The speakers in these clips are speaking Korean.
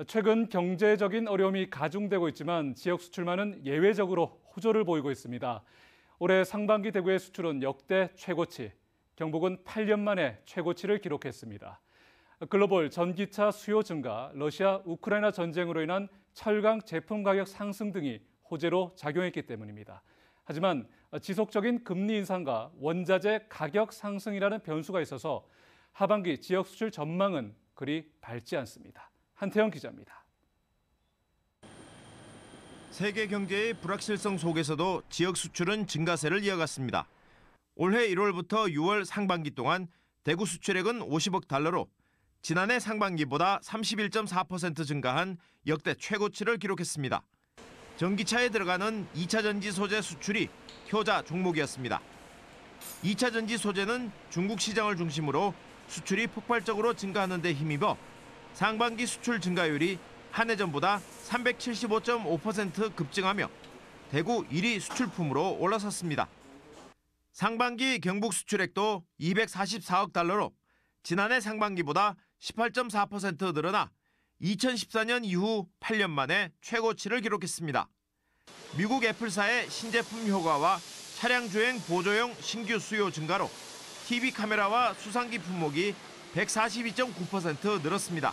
최근 경제적인 어려움이 가중되고 있지만 지역 수출만은 예외적으로 호조를 보이고 있습니다. 올해 상반기 대구의 수출은 역대 최고치, 경북은 8년 만에 최고치를 기록했습니다. 글로벌 전기차 수요 증가, 러시아 우크라이나 전쟁으로 인한 철강 제품 가격 상승 등이 호재로 작용했기 때문입니다. 하지만 지속적인 금리 인상과 원자재 가격 상승이라는 변수가 있어서 하반기 지역 수출 전망은 그리 밝지 않습니다. 한태영 기자입니다. 세계 경제의 불확실성 속에서도 지역 수출은 증가세를 이어갔습니다. 올해 1월부터 6월 상반기 동안 대구 수출액은 50억 달러로 지난해 상반기보다 31.4% 증가한 역대 최고치를 기록했습니다. 전기차에 들어가는 2차 전지 소재 수출이 효자 종목이었습니다. 2차 전지 소재는 중국 시장을 중심으로 수출이 폭발적으로 증가하는 데 힘입어 상반기 수출 증가율이 한 해 전보다 375.5% 급증하며 대구 1위 수출품으로 올라섰습니다. 상반기 경북 수출액도 244억 달러로 지난해 상반기보다 18.4% 늘어나 2014년 이후 8년 만에 최고치를 기록했습니다. 미국 애플사의 신제품 효과와 차량 주행 보조용 신규 수요 증가로 TV 카메라와 수상기 품목이 142.9% 늘었습니다.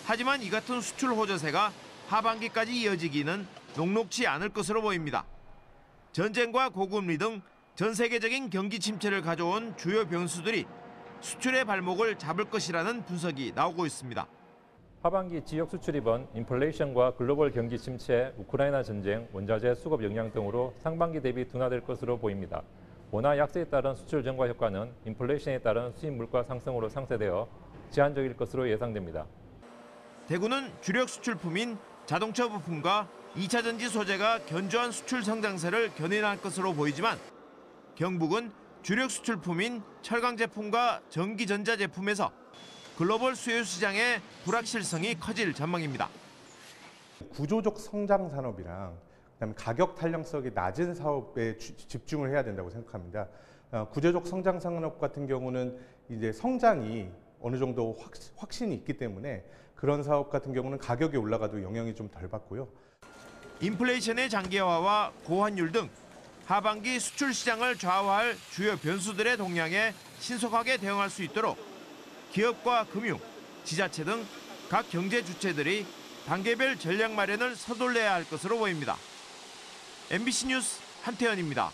하지만 이 같은 수출 호조세가 하반기까지 이어지기는 녹록지 않을 것으로 보입니다. 전쟁과 고금리 등 전 세계적인 경기 침체를 가져온 주요 변수들이 수출의 발목을 잡을 것이라는 분석이 나오고 있습니다. 하반기 지역 수출입은 인플레이션과 글로벌 경기 침체, 우크라이나 전쟁, 원자재 수급 영향 등으로 상반기 대비 둔화될 것으로 보입니다. 원화 약세에 따른 수출 증가 효과는 인플레이션에 따른 수입 물가 상승으로 상쇄되어 제한적일 것으로 예상됩니다. 대구는 주력 수출품인 자동차 부품과 2차 전지 소재가 견조한 수출 성장세를 견인할 것으로 보이지만 경북은 주력 수출품인 철강 제품과 전기 전자 제품에서 글로벌 수요 시장의 불확실성이 커질 전망입니다. 구조적 성장 산업이랑 그다음에 가격 탄력성이 낮은 사업에 집중을 해야 된다고 생각합니다. 구조적 성장 산업 같은 경우는 이제 성장이 어느 정도 확신이 있기 때문에 그런 사업 같은 경우는 가격이 올라가도 영향이 좀 덜 받고요. 인플레이션의 장기화와 고환율 등 하반기 수출 시장을 좌우할 주요 변수들의 동향에 신속하게 대응할 수 있도록 기업과 금융, 지자체 등 각 경제 주체들이 단계별 전략 마련을 서둘러야 할 것으로 보입니다. MBC 뉴스 한태현입니다.